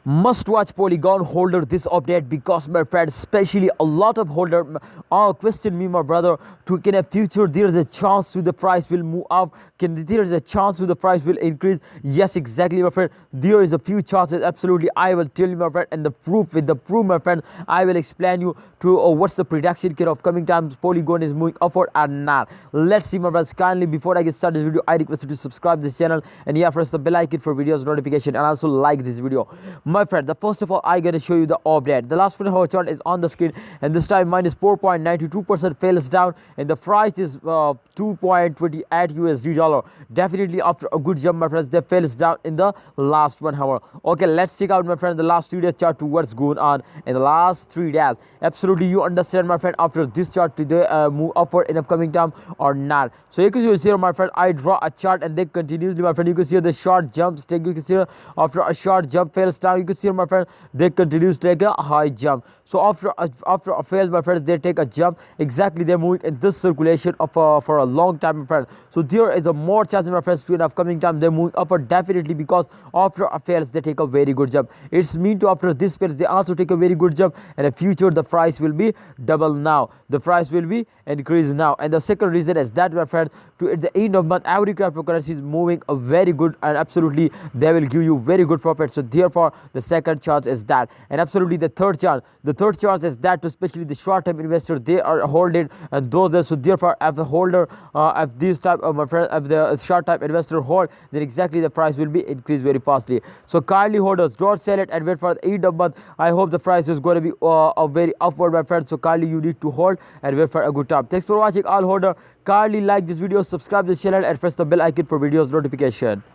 Must watch Polygon holder this update because my friend, especially a lot of holder question me, my brother, to can a future there is a chance to the price will move up, can there is a chance to the price will increase. Yes, exactly, my friend, there is a few chances. Absolutely, I will tell you, my friend, and the proof, with the proof, my friend, I will explain you to what's the prediction of coming times Polygon is moving upward or not. Let's see, my friends. Kindly, before I get started this video, I request you to subscribe this channel and yeah, press the bell icon for videos notification, and also like this video. My friend, the first of all, I gonna show you the update. The last 1 hour chart is on the screen, and this time minus 4.92% fails down, and the price is 2.28 USD dollar. Definitely after a good jump, my friends, they fails down in the last 1 hour. Okay, let's check out, my friend, the last 3 days chart to what's going on in the last 3 days. Absolutely, you understand, my friend, after this chart to they move upward in upcoming time or not. So you can see here, my friend, I draw a chart and they continuously, my friend, you can see the short jumps take. You can see after a short jump fails down, you can see, my friend, they continues to take a high jump. So after a fails, my friends, they take a jump. Exactly, they're moving in this circulation of for a long time, my friend. So there is a more chance, my friends, to in upcoming time they're moving upward, definitely, because after a fails they take a very good jump. It's mean to after this fails they also take a very good jump, and in the future the price will be double now. The price will be increased now. And the second reason is that, my friend, to at the end of month every cryptocurrency is moving a very good, and absolutely they will give you very good profit. So therefore the second chance is that, and absolutely the third chance is that, especially the short-term investor, they are holding, and those are, so therefore if the holder if this type of, my friend, if the short-term investor hold, then exactly the price will be increased very fastly. So kindly holders, don't sell it and wait for the end of month. I hope the price is going to be a very upward, my friend. So kindly you need to hold and wait for a good time. Thanks for watching, all holder. Kindly like this video, subscribe this channel, and press the bell icon for videos notification.